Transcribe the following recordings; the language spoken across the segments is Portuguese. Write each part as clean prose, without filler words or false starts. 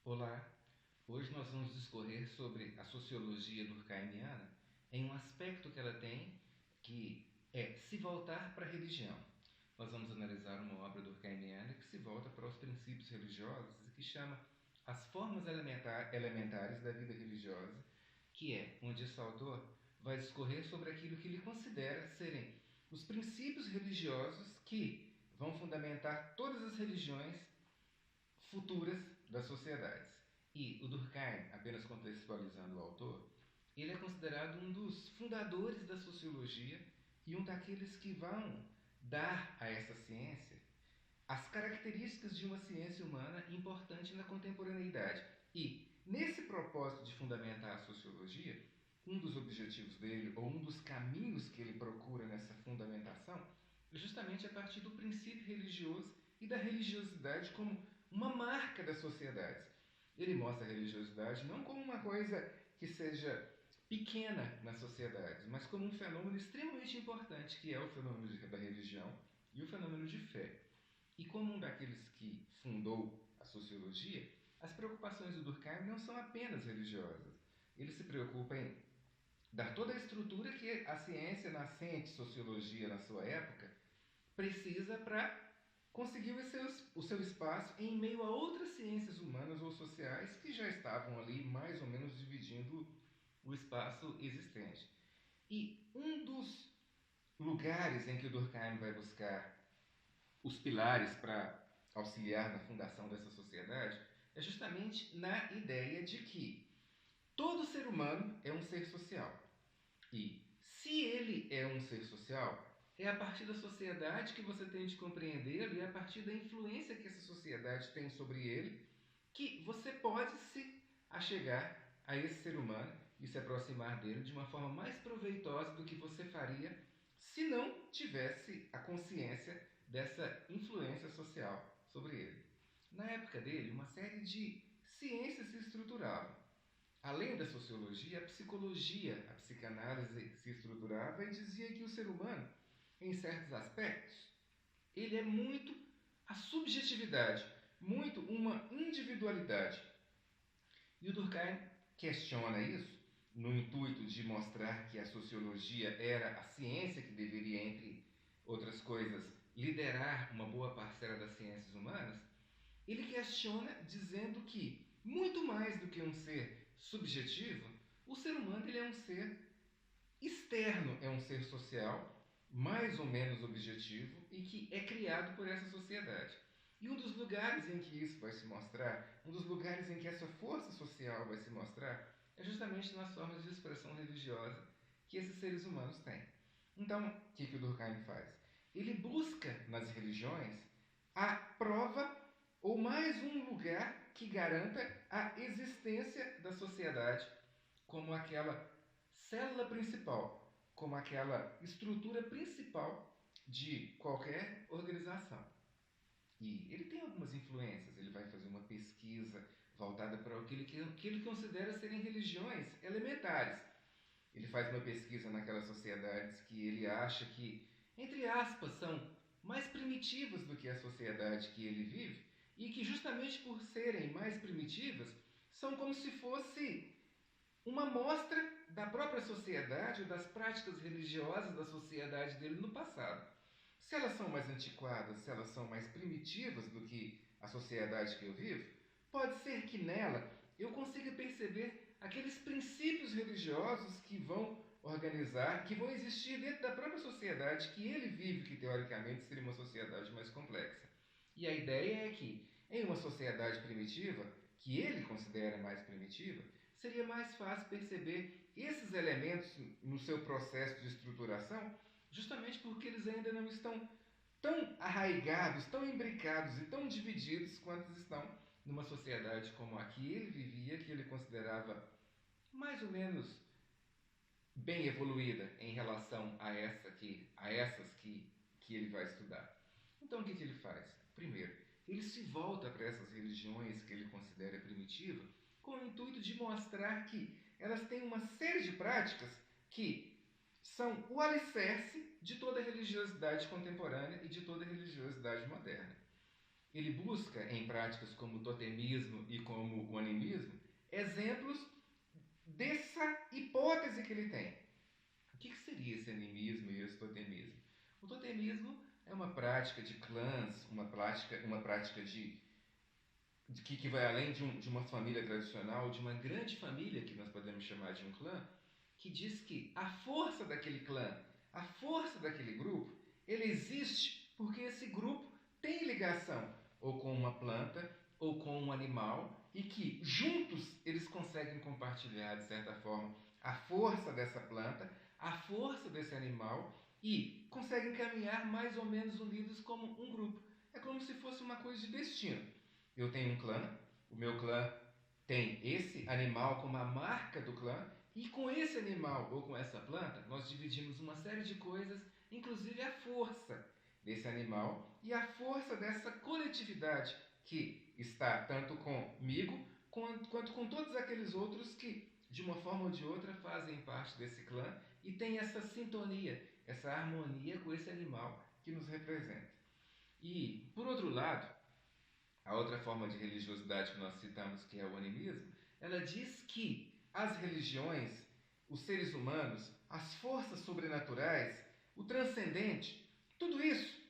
Olá, hoje nós vamos discorrer sobre a sociologia durkheimiana em um aspecto que ela tem que é se voltar para a religião. Nós vamos analisar uma obra durkheimiana que se volta para os princípios religiosos e que chama As Formas Elementares da Vida Religiosa, que é onde esse autor vai discorrer sobre aquilo que ele considera serem os princípios religiosos que vão fundamentar todas as religiões futuras das sociedades. E o Durkheim, apenas contextualizando o autor, ele é considerado um dos fundadores da sociologia e um daqueles que vão dar a essa ciência as características de uma ciência humana importante na contemporaneidade. E, nesse propósito de fundamentar a sociologia, um dos objetivos dele, ou um dos caminhos que ele procura nessa fundamentação, é justamente a partir do princípio religioso e da religiosidade como uma marca das sociedades. Ele mostra a religiosidade não como uma coisa que seja pequena nas sociedades, mas como um fenômeno extremamente importante, que é o fenômeno da religião e o fenômeno de fé. E como um daqueles que fundou a sociologia, as preocupações do Durkheim não são apenas religiosas. Ele se preocupa em dar toda a estrutura que a ciência nascente, sociologia, na sua época, precisa para conseguir o seu espaço em meio a outras ciências humanas ou sociais que já estavam ali mais ou menos dividindo o espaço existente. E um dos lugares em que o Durkheim vai buscar os pilares para auxiliar na fundação dessa sociedade é justamente na ideia de que todo ser humano é um ser social. E se ele é um ser social, é a partir da sociedade que você tem de compreendê-lo e é a partir da influência que essa sociedade tem sobre ele que você pode se achegar a esse ser humano e se aproximar dele de uma forma mais proveitosa do que você faria se não tivesse a consciência dessa influência social sobre ele. Na época dele, uma série de ciências se estruturavam. Além da sociologia, a psicologia, a psicanálise se estruturava e dizia que o ser humano, em certos aspectos, ele é muito a subjetividade, muito uma individualidade. E o Durkheim questiona isso no intuito de mostrar que a sociologia era a ciência que deveria, entre outras coisas, liderar uma boa parcela das ciências humanas. Ele questiona dizendo que, muito mais do que um ser subjetivo, o ser humano ele é um ser externo, é um ser social, mais ou menos objetivo, e que é criado por essa sociedade. E um dos lugares em que isso vai se mostrar, um dos lugares em que essa força social vai se mostrar, é justamente nas formas de expressão religiosa que esses seres humanos têm. Então, o que o Durkheim faz? Ele busca nas religiões a prova ou mais um lugar que garanta a existência da sociedade como aquela célula principal, como aquela estrutura principal de qualquer organização. E ele tem algumas influências, ele vai fazer uma pesquisa voltada para aquilo que ele considera serem religiões elementares. Ele faz uma pesquisa naquelas sociedades que ele acha que, entre aspas, são mais primitivas do que a sociedade que ele vive e que, justamente por serem mais primitivas, são como se fosse uma amostra da própria sociedade ou das práticas religiosas da sociedade dele no passado. Se elas são mais antiquadas, se elas são mais primitivas do que a sociedade que eu vivo, pode ser que nela eu consiga perceber aqueles princípios religiosos que vão organizar, que vão existir dentro da própria sociedade que ele vive, que teoricamente seria uma sociedade mais complexa. E a ideia é que, em uma sociedade primitiva, que ele considera mais primitiva, seria mais fácil perceber esses elementos no seu processo de estruturação, justamente porque eles ainda não estão tão arraigados, tão imbricados e tão divididos quanto estão numa sociedade como a que ele vivia, que ele considerava mais ou menos bem evoluída em relação a essas que ele vai estudar. Então o que ele faz? Primeiro, ele se volta para essas religiões que ele considera primitivas com o intuito de mostrar que elas têm uma série de práticas que são o alicerce de toda a religiosidade contemporânea e de toda a religiosidade moderna. Ele busca em práticas como o totemismo e como exemplos dessa hipótese que ele tem. O que seria esse animismo e esse totemismo? O totemismo é uma prática de clãs, uma prática que vai além de uma família tradicional, de uma grande família que nós podemos chamar de um clã, que diz que a força daquele clã, a força daquele grupo, ele existe porque esse grupo tem ligação ou com uma planta ou com um animal e que juntos eles conseguem compartilhar, de certa forma, a força dessa planta, a força desse animal e conseguem caminhar mais ou menos unidos como um grupo. É como se fosse uma coisa de destino. Eu tenho um clã, o meu clã tem esse animal como a marca do clã, e com esse animal ou com essa planta, nós dividimos uma série de coisas, inclusive a força desse animal e a força dessa coletividade que está tanto comigo quanto com todos aqueles outros que, de uma forma ou de outra, fazem parte desse clã e tem essa sintonia, essa harmonia com esse animal que nos representa. E, por outro lado, a outra forma de religiosidade que nós citamos, que é o animismo, ela diz que as religiões, os seres humanos, as forças sobrenaturais, o transcendente, tudo isso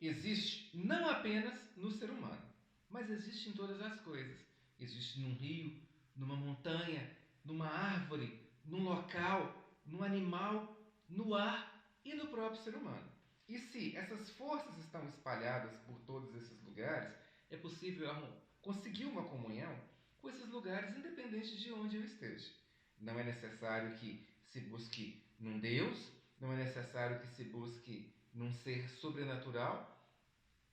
existe não apenas no ser humano, mas existe em todas as coisas. Existe num rio, numa montanha, numa árvore, num local, num animal, no ar e no próprio ser humano. E se essas forças estão espalhadas por todos esses lugares, é possível conseguir uma comunhão com esses lugares, independente de onde eu esteja. Não é necessário que se busque num Deus, não é necessário que se busque num ser sobrenatural,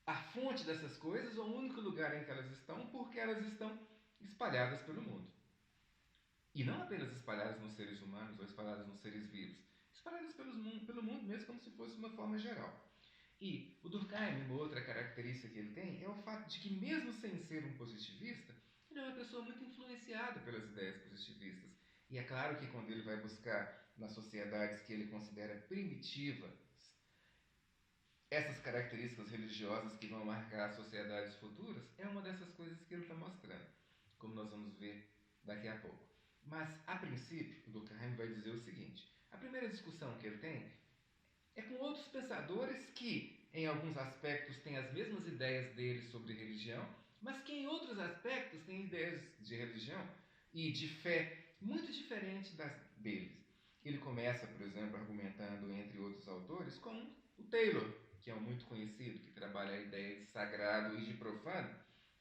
a fonte dessas coisas ou o único lugar em que elas estão, porque elas estão espalhadas pelo mundo. E não apenas espalhadas nos seres humanos ou espalhadas nos seres vivos, espalhadas pelo mundo mesmo, como se fosse uma forma geral. E o Durkheim, uma outra característica que ele tem, é o fato de que, mesmo sem ser um positivista, ele é uma pessoa muito influenciada pelas ideias positivistas. E é claro que quando ele vai buscar nas sociedades que ele considera primitivas essas características religiosas que vão marcar as sociedades futuras, é uma dessas coisas que ele está mostrando, como nós vamos ver daqui a pouco. Mas, a princípio, o Durkheim vai dizer o seguinte: a primeira discussão que ele tem é com outros pensadores que, em alguns aspectos, têm as mesmas ideias dele sobre religião, mas que, em outros aspectos, têm ideias de religião e de fé muito diferentes das deles. Ele começa, por exemplo, argumentando, entre outros autores, com o Taylor, que é um muito conhecido, que trabalha a ideia de sagrado e de profano,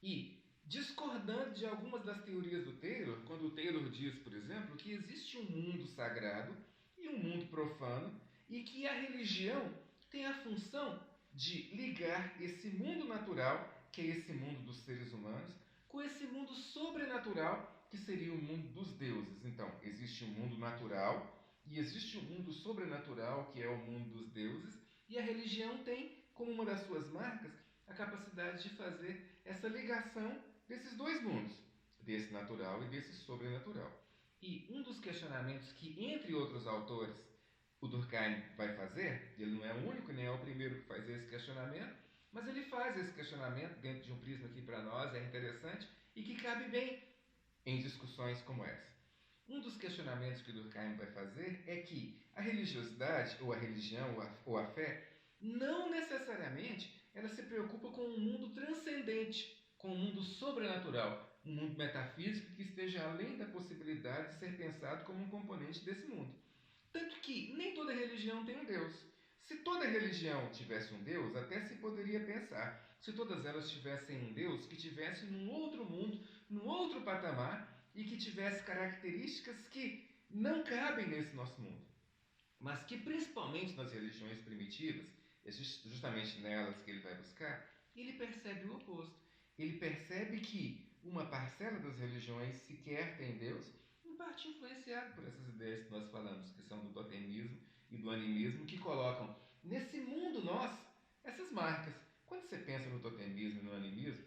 e discordando de algumas das teorias do Taylor, quando o Taylor diz, por exemplo, que existe um mundo sagrado e um mundo profano, e que a religião tem a função de ligar esse mundo natural, que é esse mundo dos seres humanos, com esse mundo sobrenatural, que seria o mundo dos deuses. Então, existe um mundo natural e existe um mundo sobrenatural, que é o mundo dos deuses, e a religião tem como uma das suas marcas a capacidade de fazer essa ligação desses dois mundos, desse natural e desse sobrenatural. E um dos questionamentos que, entre outros autores, o Durkheim vai fazer, ele não é o único nem é o primeiro que faz esse questionamento, mas ele faz esse questionamento dentro de um prisma que para nós é interessante e que cabe bem em discussões como essa. Um dos questionamentos que Durkheim vai fazer é que a religiosidade, ou a religião, ou a fé, não necessariamente ela se preocupa com um mundo transcendente, com um mundo sobrenatural, um mundo metafísico que esteja além da possibilidade de ser pensado como um componente desse mundo. Tanto que nem toda religião tem um Deus. Se toda religião tivesse um Deus, até se poderia pensar. Se todas elas tivessem um Deus que tivesse num outro mundo, num outro patamar, e que tivesse características que não cabem nesse nosso mundo. Mas que, principalmente nas religiões primitivas, é justamente nelas que ele vai buscar, ele percebe o oposto. Ele percebe que uma parcela das religiões sequer tem Deus, em parte influenciado por essas ideias que nós falamos, que são do totemismo e do animismo, que colocam nesse mundo nosso essas marcas. Quando você pensa no totemismo e no animismo,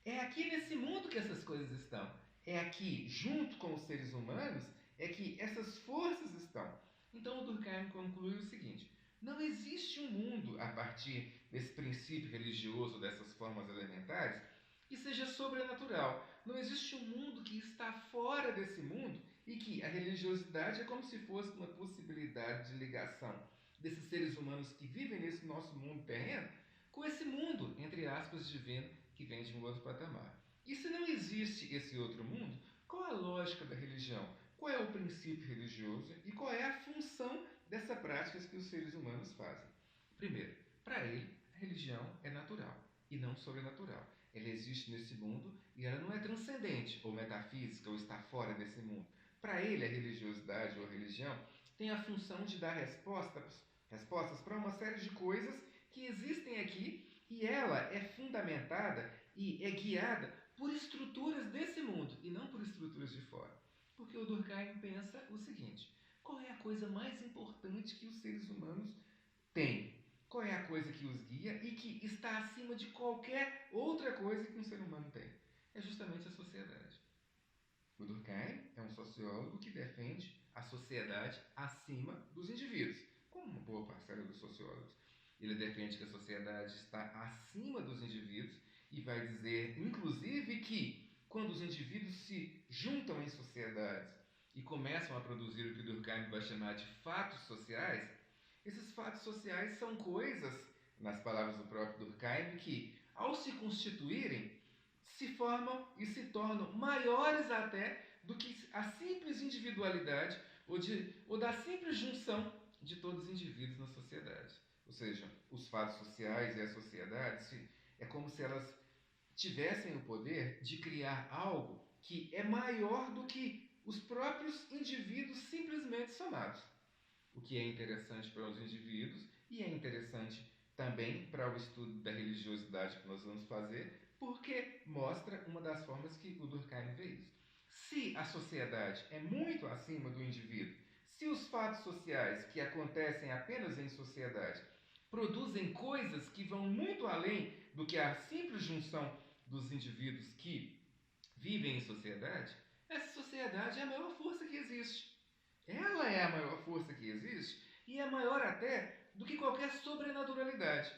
é aqui nesse mundo que essas coisas estão. É aqui, junto com os seres humanos, é que essas forças estão. Então o Durkheim conclui o seguinte: não existe um mundo, a partir desse princípio religioso, dessas formas elementares, que seja sobrenatural. Não existe um mundo que está está fora desse mundo e que a religiosidade é como se fosse uma possibilidade de ligação desses seres humanos que vivem nesse nosso mundo terreno com esse mundo, entre aspas, divino que vem de um outro patamar. E se não existe esse outro mundo, qual a lógica da religião? Qual é o princípio religioso e qual é a função dessas práticas que os seres humanos fazem? Primeiro, para ele, a religião é natural e não sobrenatural. Ela existe nesse mundo e ela não é transcendente ou metafísica ou está fora desse mundo. Para ele, a religiosidade ou a religião tem a função de dar respostas para uma série de coisas que existem aqui e ela é fundamentada e é guiada por estruturas desse mundo e não por estruturas de fora. Porque o Durkheim pensa o seguinte: qual é a coisa mais importante que os seres humanos têm? Qual é a coisa que os guia e que está acima de qualquer outra coisa que um ser humano tem? É justamente a sociedade. O Durkheim é um sociólogo que defende a sociedade acima dos indivíduos, como uma boa parcela dos sociólogos. Ele defende que a sociedade está acima dos indivíduos e vai dizer, inclusive, que quando os indivíduos se juntam em sociedades e começam a produzir o que Durkheim vai chamar de fatos sociais, esses fatos sociais são coisas, nas palavras do próprio Durkheim, que, ao se constituírem, se formam e se tornam maiores até do que a simples individualidade ou da simples junção de todos os indivíduos na sociedade. Ou seja, os fatos sociais e a sociedade é como se elas tivessem o poder de criar algo que é maior do que os próprios indivíduos simplesmente somados. O que é interessante para os indivíduos e é interessante também para o estudo da religiosidade que nós vamos fazer, porque mostra uma das formas que o Durkheim vê isso. Se a sociedade é muito acima do indivíduo, se os fatos sociais que acontecem apenas em sociedade produzem coisas que vão muito além do que a simples junção dos indivíduos que vivem em sociedade, essa sociedade é a maior força que existe. Ela é a maior força que existe e é maior até do que qualquer sobrenaturalidade.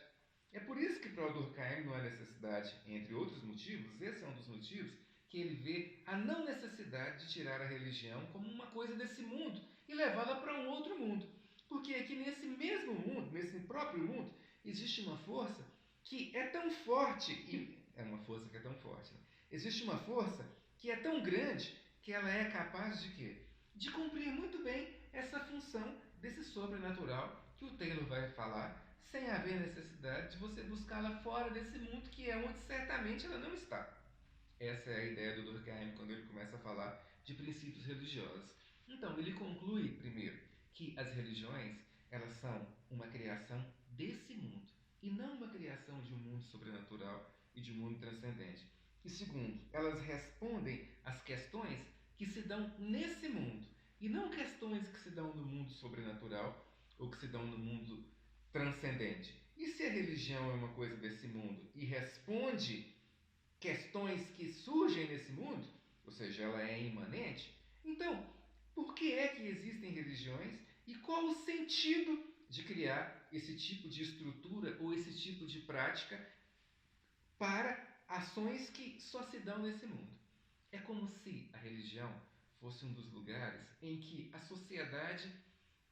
É por isso que para o Durkheim não há necessidade, entre outros motivos, esse é um dos motivos, que ele vê a não necessidade de tirar a religião como uma coisa desse mundo e levá-la para um outro mundo. Porque aqui nesse mesmo mundo, nesse próprio mundo, existe uma força que é tão forte, e é uma força que é tão forte, né? Existe uma força que é tão grande que ela é capaz de quê? De cumprir muito bem essa função desse sobrenatural que o Taylor vai falar, sem haver necessidade de você buscá-la fora desse mundo que é onde certamente ela não está. Essa é a ideia do Durkheim quando ele começa a falar de princípios religiosos. Então, ele conclui, primeiro, que as religiões elas são uma criação desse mundo e não uma criação de um mundo sobrenatural e de um mundo transcendente. E segundo, elas respondem às questões que se dão nesse mundo e não questões que se dão no mundo sobrenatural ou que se dão no mundo transcendente. E se a religião é uma coisa desse mundo e responde questões que surgem nesse mundo, ou seja, ela é imanente, então, por que é que existem religiões e qual o sentido de criar esse tipo de estrutura ou esse tipo de prática para ações que só se dão nesse mundo? É como se a religião fosse um dos lugares em que a sociedade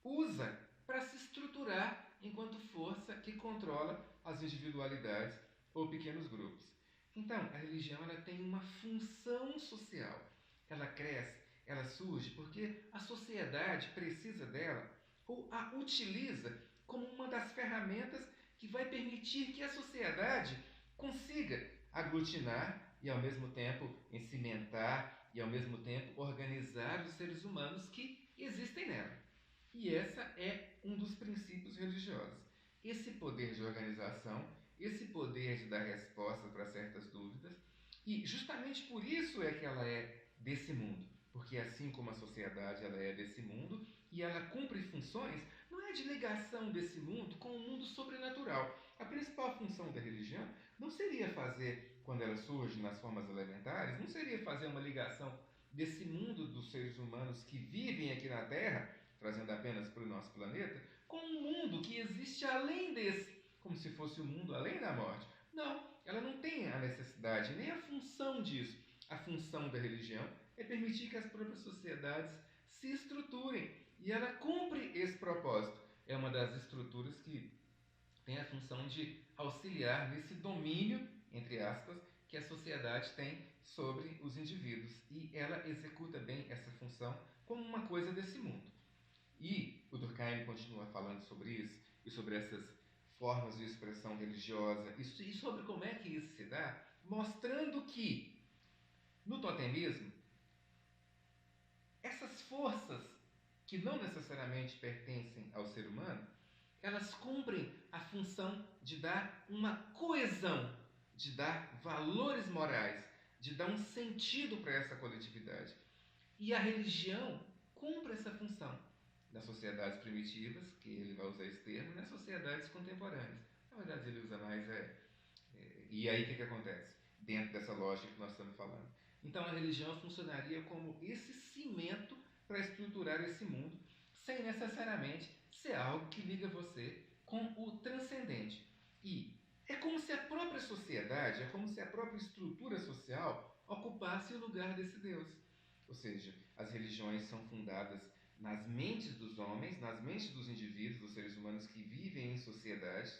usa para se estruturar enquanto força que controla as individualidades ou pequenos grupos. Então, a religião ela tem uma função social. Ela cresce, ela surge porque a sociedade precisa dela ou a utiliza como uma das ferramentas que vai permitir que a sociedade consiga aglutinar e ao mesmo tempo cimentar e ao mesmo tempo organizar os seres humanos que existem nela. E essa é um dos princípios religiosos. Esse poder de organização, esse poder de dar resposta para certas dúvidas, e justamente por isso é que ela é desse mundo, porque assim como a sociedade ela é desse mundo e ela cumpre funções, não é de ligação desse mundo com o mundo sobrenatural. A principal função da religião não seria fazer, quando ela surge nas formas elementares, não seria fazer uma ligação desse mundo dos seres humanos que vivem aqui na Terra, trazendo apenas para o nosso planeta, com um mundo que existe além desse, como se fosse um mundo além da morte. Não, ela não tem a necessidade nem a função disso. A função da religião é permitir que as próprias sociedades se estruturem. E ela cumpre esse propósito. É uma das estruturas que tem a função de auxiliar nesse domínio, entre aspas, que a sociedade tem sobre os indivíduos. E ela executa bem essa função como uma coisa desse mundo. E o Durkheim continua falando sobre isso e sobre essas formas de expressão religiosa e sobre como é que isso se dá, mostrando que no totemismo essas forças que não necessariamente pertencem ao ser humano, elas cumprem a função de dar uma coesão, de dar valores morais, de dar um sentido para essa coletividade. E a religião cumpre essa função nas sociedades primitivas, que ele vai usar esse termo, e nas sociedades contemporâneas. Na verdade, ele usa mais e aí o que acontece? Dentro dessa lógica que nós estamos falando. Então a religião funcionaria como esse cimento para estruturar esse mundo, sem necessariamente ser algo que liga você com o transcendente. E é como se a própria sociedade, é como se a própria estrutura social ocupasse o lugar desse Deus. Ou seja, as religiões são fundadas nas mentes dos homens, nas mentes dos indivíduos, dos seres humanos que vivem em sociedade,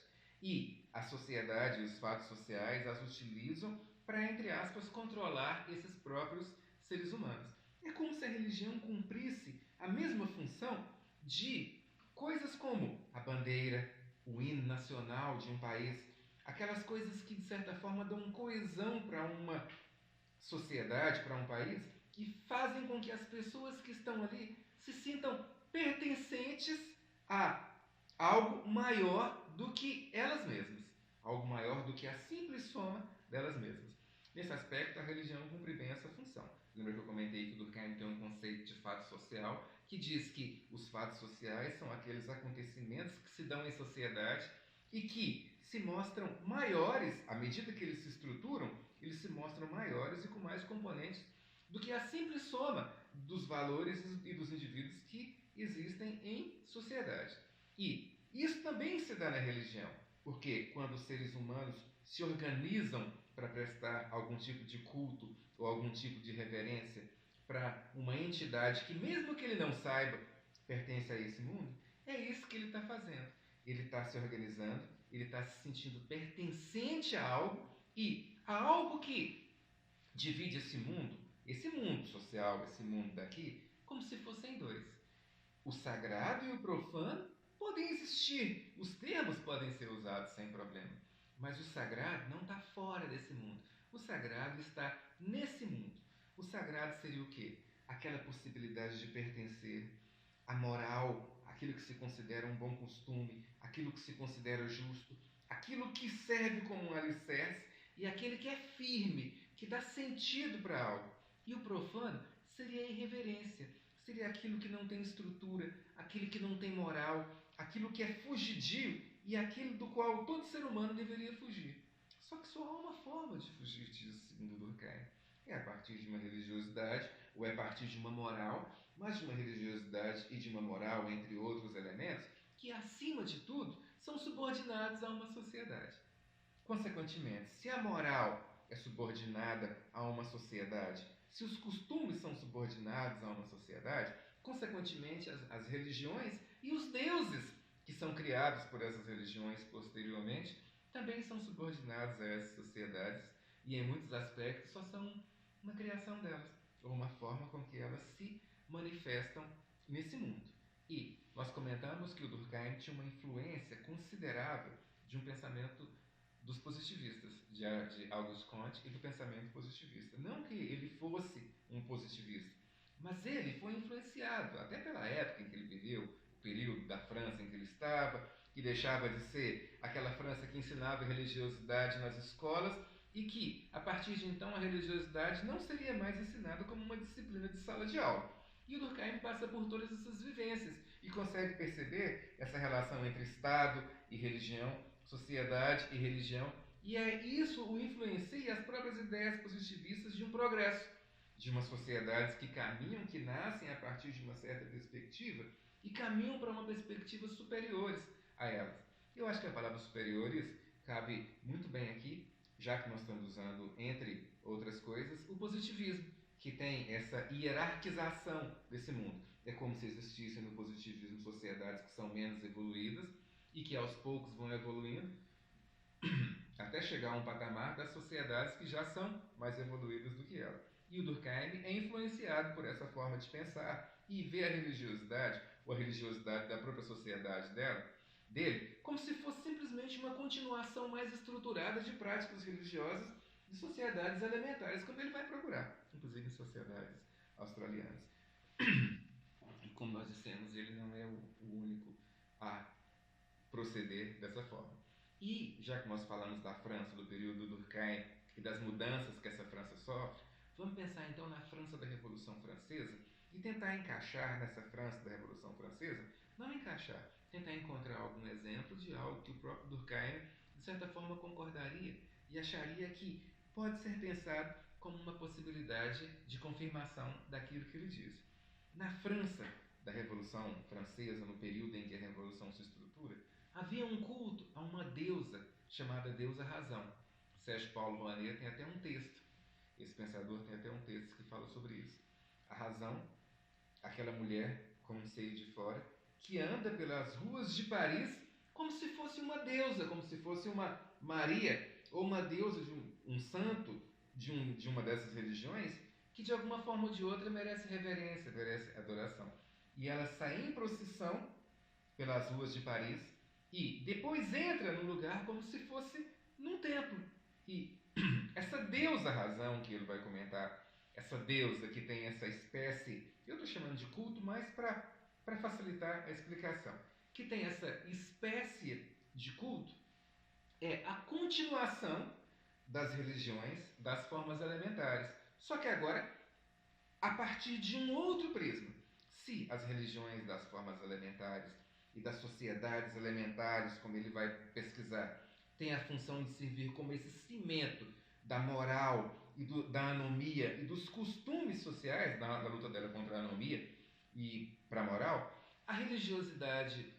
e a sociedade e os fatos sociais as utilizam para, entre aspas, controlar esses próprios seres humanos. É como se a religião cumprisse a mesma função de coisas como a bandeira, o hino nacional de um país, aquelas coisas que de certa forma dão coesão para uma sociedade, para um país, que fazem com que as pessoas que estão ali se sintam pertencentes a algo maior do que elas mesmas, algo maior do que a simples soma delas mesmas. Nesse aspecto, a religião cumpre bem essa função. Lembra que eu comentei que o Durkheim tem um conceito de fato social que diz que os fatos sociais são aqueles acontecimentos que se dão em sociedade e que se mostram maiores, à medida que eles se estruturam, eles se mostram maiores e com mais componentes do que a simples soma dos valores e dos indivíduos que existem em sociedade. E isso também se dá na religião, porque quando os seres humanos se organizam para prestar algum tipo de culto ou algum tipo de reverência para uma entidade que, mesmo que ele não saiba, pertence a esse mundo, é isso que ele está fazendo. Ele está se organizando, ele está se sentindo pertencente a algo e a algo que divide esse mundo social, esse mundo daqui, como se fossem dois. O sagrado e o profano podem existir, os termos podem ser usados sem problema, mas o sagrado não está fora desse mundo. O sagrado está nesse mundo. O sagrado seria o quê? Aquela possibilidade de pertencer, a moral, aquilo que se considera um bom costume, aquilo que se considera justo, aquilo que serve como um alicerce e aquele que é firme, que dá sentido para algo. E o profano seria a irreverência, seria aquilo que não tem estrutura, aquilo que não tem moral, aquilo que é fugidio e aquilo do qual todo ser humano deveria fugir. Só que só há uma forma de fugir disso, segundo Durkheim. É a partir de uma religiosidade, ou é a partir de uma moral, mas de uma religiosidade e de uma moral, entre outros elementos, que, acima de tudo, são subordinados a uma sociedade. Consequentemente, se a moral é subordinada a uma sociedade, se os costumes são subordinados a uma sociedade, consequentemente, as religiões e os deuses que são criados por essas religiões posteriormente também são subordinados a essas sociedades e, em muitos aspectos, só são uma criação delas, ou uma forma com que elas se manifestam nesse mundo. E nós comentamos que o Durkheim tinha uma influência considerável de um pensamento dos positivistas, de Auguste Comte e do pensamento positivista. Não que ele fosse um positivista, mas ele foi influenciado, até pela época em que ele viveu, o período da França em que ele estava, que deixava de ser aquela França que ensinava religiosidade nas escolas e que, a partir de então, a religiosidade não seria mais ensinada como uma disciplina de sala de aula. E o Durkheim passa por todas essas vivências e consegue perceber essa relação entre Estado e religião, sociedade e religião, e é isso o influencia e as próprias ideias positivistas de um progresso, de umas sociedades que caminham, que nascem a partir de uma certa perspectiva e caminham para uma perspectiva superiores a elas. Eu acho que a palavra superiores cabe muito bem aqui, já que nós estamos usando, entre outras coisas, o positivismo, que tem essa hierarquização desse mundo. É como se existissem no positivismo sociedades que são menos evoluídas e que aos poucos vão evoluindo até chegar a um patamar das sociedades que já são mais evoluídas do que ela. E o Durkheim é influenciado por essa forma de pensar e vê a religiosidade, ou a religiosidade da própria sociedade dele, como se fosse simplesmente uma continuação mais estruturada de práticas religiosas de sociedades elementares, como ele vai procurar, inclusive em sociedades australianas. E como nós dissemos, ele não é o único a proceder dessa forma. E, já que nós falamos da França, do período Durkheim e das mudanças que essa França sofre, vamos pensar então na França da Revolução Francesa e tentar encaixar nessa França da Revolução Francesa, não encaixar, tentar encontrar algum exemplo de algo que o próprio Durkheim, de certa forma, concordaria e acharia que pode ser pensado como uma possibilidade de confirmação daquilo que ele diz. Na França da Revolução Francesa, no período em que a Revolução se estrutura, havia um culto a uma deusa chamada Deusa Razão. Sérgio Paulo Rouanet tem até um texto, esse pensador tem até um texto que fala sobre isso. A razão, aquela mulher com um seio de fora, que anda pelas ruas de Paris como se fosse uma deusa, como se fosse uma Maria, ou uma deusa de um santo de uma dessas religiões, que de alguma forma ou de outra merece reverência, merece adoração. E ela sai em procissão pelas ruas de Paris e depois entra no lugar como se fosse num templo. E essa deusa razão que ele vai comentar, essa deusa que tem essa espécie, eu estou chamando de culto, mas para facilitar a explicação, que tem essa espécie de culto, é a continuação das religiões, das formas elementares. Só que agora, a partir de um outro prisma. Se as religiões das formas elementares e das sociedades elementares, como ele vai pesquisar, têm a função de servir como esse cimento da moral e da anomia e dos costumes sociais, da luta dela contra a anomia e para a moral, a religiosidade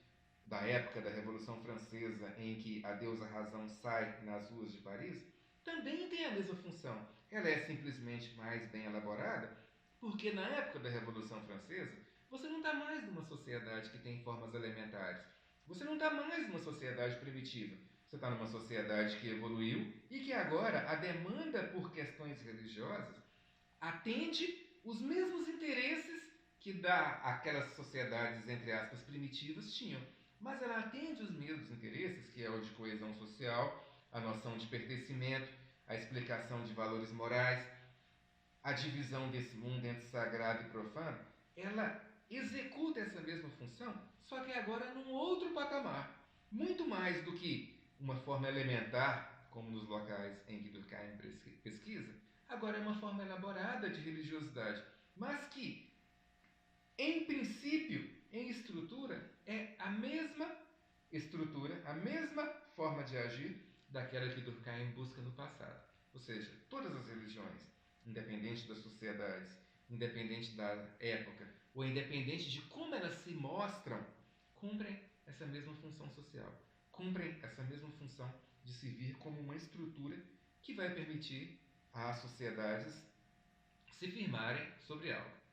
da época da Revolução Francesa, em que a deusa razão sai nas ruas de Paris, também tem a mesma função. Ela é simplesmente mais bem elaborada, porque na época da Revolução Francesa, você não está mais numa sociedade que tem formas elementares. Você não está mais numa sociedade primitiva. Você está numa sociedade que evoluiu e que agora a demanda por questões religiosas atende os mesmos interesses que aquelas sociedades, entre aspas, primitivas tinham. Mas ela atende os mesmos interesses, que é o de coesão social, a noção de pertencimento, a explicação de valores morais, a divisão desse mundo entre sagrado e profano. Ela executa essa mesma função, só que agora num outro patamar. Muito mais do que uma forma elementar, como nos locais em que Durkheim pesquisa, agora é uma forma elaborada de religiosidade, mas que, em princípio, em estrutura, é a mesma estrutura, a mesma forma de agir daquela que Durkheim busca no passado. Ou seja, todas as religiões, independente das sociedades, independente da época, ou independente de como elas se mostram, cumprem essa mesma função social, cumprem essa mesma função de servir como uma estrutura que vai permitir às sociedades se firmarem sobre algo.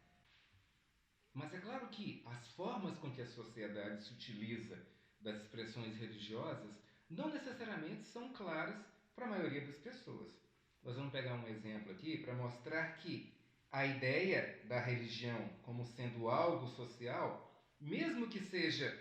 Mas é claro que as formas com que a sociedade se utiliza das expressões religiosas não necessariamente são claras para a maioria das pessoas. Nós vamos pegar um exemplo aqui para mostrar que a ideia da religião como sendo algo social, mesmo que seja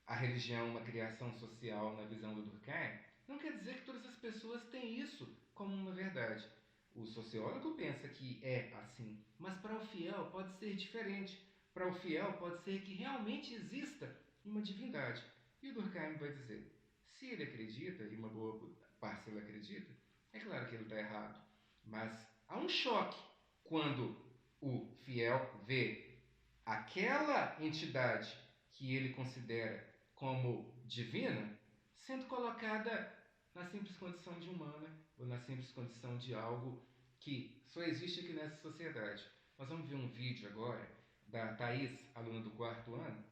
a religião uma criação social na visão do Durkheim, não quer dizer que todas as pessoas têm isso como uma verdade. O sociólogo pensa que é assim, mas para o fiel pode ser diferente. Para o fiel pode ser que realmente exista uma divindade. E o Durkheim vai dizer, se ele acredita, e uma boa parcela acredita, é claro que ele está errado. Mas há um choque quando o fiel vê aquela entidade que ele considera como divina sendo colocada na simples condição de humana ou na simples condição de algo que só existe aqui nessa sociedade. Nós vamos ver um vídeo agora da Thaís, aluna do 4º ano,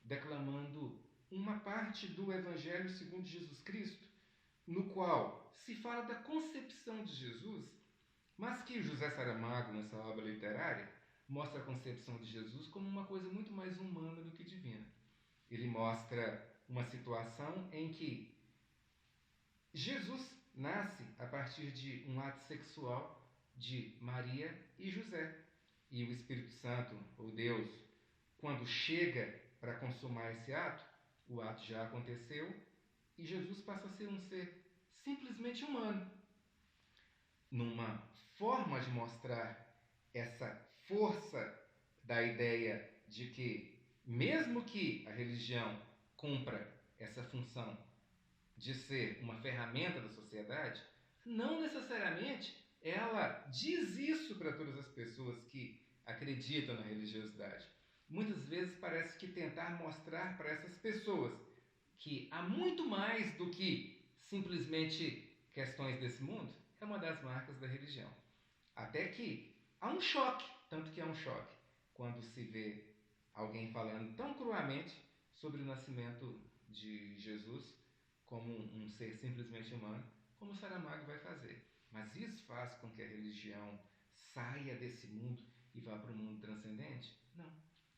declamando uma parte do Evangelho segundo Jesus Cristo, no qual se fala da concepção de Jesus Mas que José Saramago, nessa obra literária, mostra a concepção de Jesus como uma coisa muito mais humana do que divina. Ele mostra uma situação em que Jesus nasce a partir de um ato sexual de Maria e José. E o Espírito Santo, ou Deus, quando chega para consumar esse ato, o ato já aconteceu e Jesus passa a ser um ser simplesmente humano. Numa forma de mostrar essa força da ideia de que, mesmo que a religião cumpra essa função de ser uma ferramenta da sociedade, não necessariamente ela diz isso para todas as pessoas que acreditam na religiosidade. Muitas vezes parece que tentar mostrar para essas pessoas que há muito mais do que simplesmente questões desse mundo é uma das marcas da religião. Até que há um choque, tanto que há um choque, quando se vê alguém falando tão cruamente sobre o nascimento de Jesus como um ser simplesmente humano, como Saramago vai fazer. Mas isso faz com que a religião saia desse mundo e vá para o mundo transcendente? Não.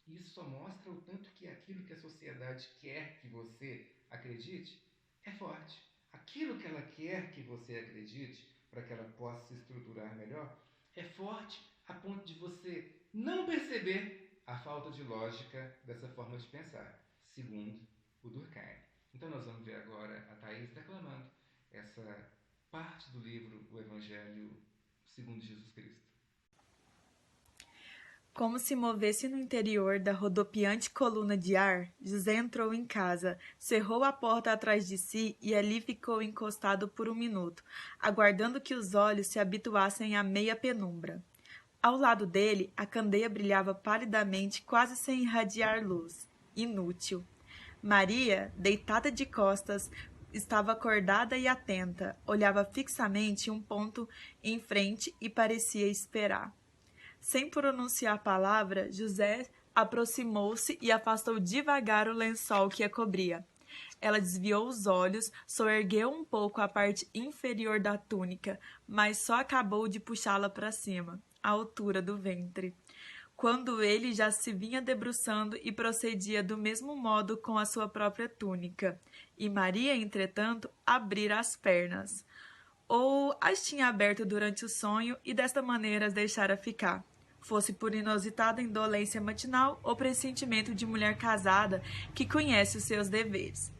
Isso só mostra o tanto que aquilo que a sociedade quer que você acredite é forte. Aquilo que ela quer que você acredite, para que ela possa se estruturar melhor, é forte a ponto de você não perceber a falta de lógica dessa forma de pensar, segundo o Durkheim. Então nós vamos ver agora a Thaís declamando essa parte do livro O Evangelho segundo Jesus Cristo. Como se movesse no interior da rodopiante coluna de ar, José entrou em casa, cerrou a porta atrás de si e ali ficou encostado por um minuto, aguardando que os olhos se habituassem à meia penumbra. Ao lado dele, a candeia brilhava palidamente, quase sem irradiar luz. Inútil. Maria, deitada de costas, estava acordada e atenta, olhava fixamente um ponto em frente e parecia esperar. Sem pronunciar a palavra, José aproximou-se e afastou devagar o lençol que a cobria. Ela desviou os olhos, soergueu um pouco a parte inferior da túnica, mas só acabou de puxá-la para cima, à altura do ventre, quando ele já se vinha debruçando e procedia do mesmo modo com a sua própria túnica. E Maria, entretanto, abrira as pernas. Ou as tinha aberto durante o sonho e desta maneira as deixara ficar, fosse por inusitada indolência matinal ou pressentimento de mulher casada que conhece os seus deveres.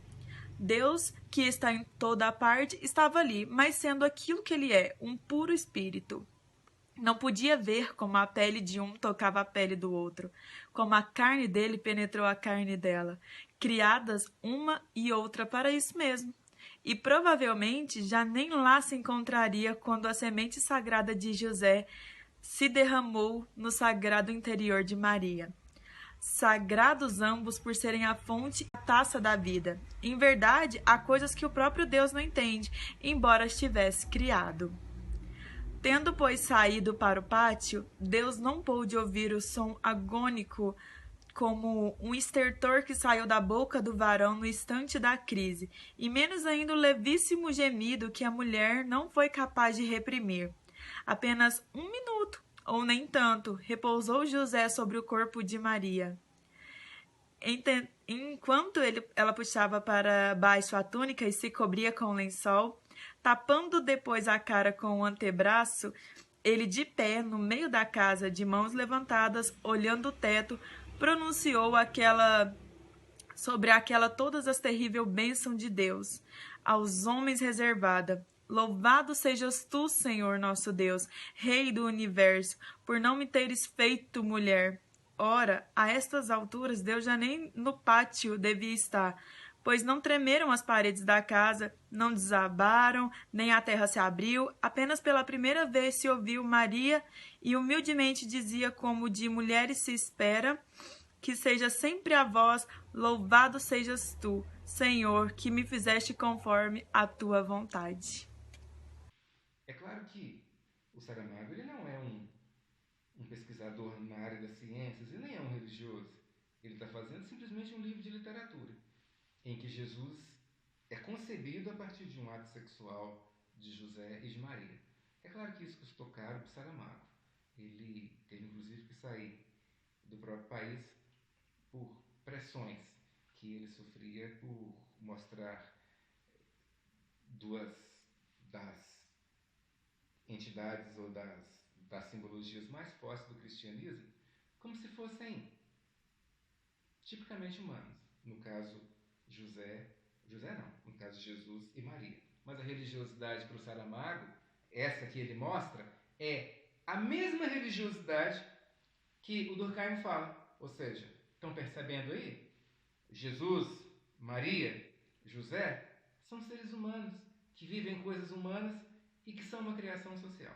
Deus, que está em toda a parte, estava ali, mas sendo aquilo que ele é, um puro espírito. Não podia ver como a pele de um tocava a pele do outro, como a carne dele penetrou a carne dela, criadas uma e outra para isso mesmo. E provavelmente já nem lá se encontraria quando a semente sagrada de José se derramou no sagrado interior de Maria. Sagrados ambos por serem a fonte e a taça da vida. Em verdade, há coisas que o próprio Deus não entende, embora as tivesse criado. Tendo, pois, saído para o pátio, Deus não pôde ouvir o som agônico como um estertor que saiu da boca do varão no instante da crise, e menos ainda o levíssimo gemido que a mulher não foi capaz de reprimir. Apenas um minuto, ou nem tanto, repousou José sobre o corpo de Maria. Enquanto ela puxava para baixo a túnica e se cobria com o lençol, tapando depois a cara com o antebraço, ele de pé no meio da casa, de mãos levantadas, olhando o teto, pronunciou sobre aquela todas as terrível bênção de Deus, aos homens reservada. Louvado sejas tu, Senhor nosso Deus, Rei do universo, por não me teres feito mulher. Ora, a estas alturas Deus já nem no pátio devia estar, pois não tremeram as paredes da casa, não desabaram, nem a terra se abriu, apenas pela primeira vez se ouviu Maria e humildemente dizia como de mulheres se espera, que seja sempre a vós, louvado sejas tu, Senhor, que me fizeste conforme a tua vontade. É claro que o Saramago ele não é um pesquisador na área das ciências e nem é um religioso. Ele está fazendo simplesmente um livro de literatura, em que Jesus é concebido a partir de um ato sexual de José e de Maria. É claro que isso custou caro para Saramago. Ele teve inclusive que sair do próprio país por pressões que ele sofria por mostrar duas das entidades ou das simbologias mais fortes do cristianismo como se fossem tipicamente humanos. No caso, José não, no caso Jesus e Maria. Mas a religiosidade para o Saramago, essa que ele mostra, é a mesma religiosidade que o Durkheim fala. Ou seja, estão percebendo aí? Jesus, Maria, José são seres humanos que vivem coisas humanas e que são uma criação social.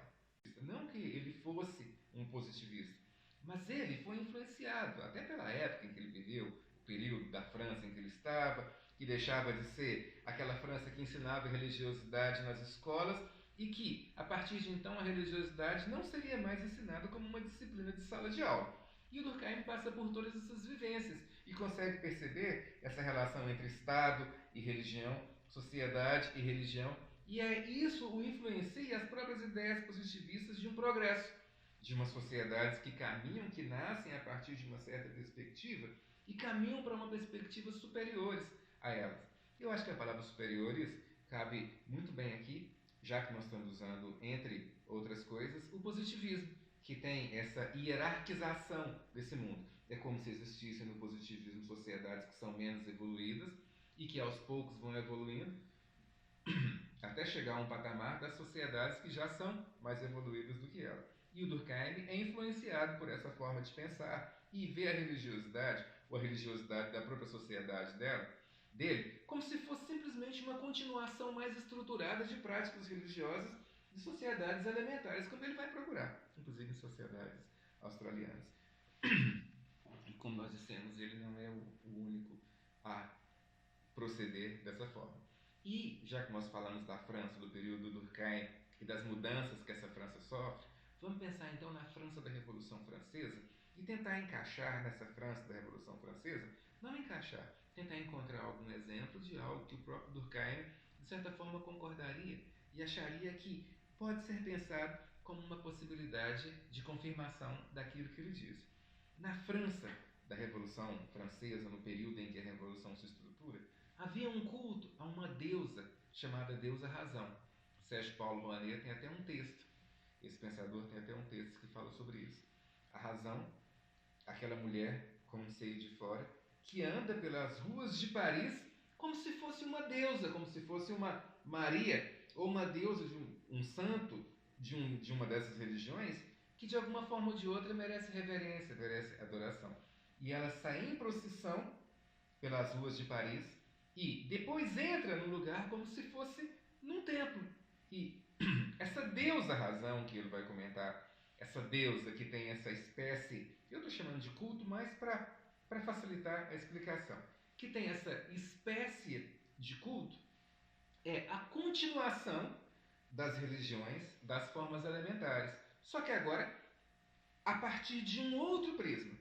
Não que ele fosse um positivista, mas ele foi influenciado, até pela época em que ele viveu, o período da França em que ele estava, que deixava de ser aquela França que ensinava religiosidade nas escolas e que, a partir de então, a religiosidade não seria mais ensinada como uma disciplina de sala de aula. E o Durkheim passa por todas essas vivências e consegue perceber essa relação entre Estado e religião, sociedade e religião, e isso o influencia e as próprias ideias positivistas de um progresso, de umas sociedades que caminham, que nascem a partir de uma certa perspectiva e caminham para uma perspectiva superiores a elas. Eu acho que a palavra superiores cabe muito bem aqui, já que nós estamos usando, entre outras coisas, o positivismo, que tem essa hierarquização desse mundo. É como se existissem no positivismo sociedades que são menos evoluídas e que aos poucos vão evoluindo até chegar a um patamar das sociedades que já são mais evoluídas do que ela. E o Durkheim é influenciado por essa forma de pensar e vê a religiosidade, ou a religiosidade da própria sociedade dele, como se fosse simplesmente uma continuação mais estruturada de práticas religiosas de sociedades elementares, como ele vai procurar, inclusive em sociedades australianas. E como nós dissemos, ele não é o único a proceder dessa forma. E, já que nós falamos da França, do período do Durkheim e das mudanças que essa França sofre, vamos pensar então na França da Revolução Francesa e tentar encaixar nessa França da Revolução Francesa, não encaixar, tentar encontrar algum exemplo de algo que o próprio Durkheim, de certa forma, concordaria e acharia que pode ser pensado como uma possibilidade de confirmação daquilo que ele diz. Na França da Revolução Francesa, no período em que a Revolução se estrutura, havia um culto a uma deusa chamada Deusa Razão. Sérgio Paulo Rouanet tem até um texto, esse pensador tem até um texto que fala sobre isso. A razão, aquela mulher com um seio de fora, que anda pelas ruas de Paris como se fosse uma deusa, como se fosse uma Maria, ou uma deusa de um santo de uma dessas religiões, que de alguma forma ou de outra merece reverência, merece adoração. E ela sai em procissão pelas ruas de Paris e depois entra no lugar como se fosse num templo. E essa deusa razão que ele vai comentar, essa deusa que tem essa espécie, eu estou chamando de culto, mas para facilitar a explicação, que tem essa espécie de culto, é a continuação das religiões, das formas elementares. Só que agora, a partir de um outro prisma.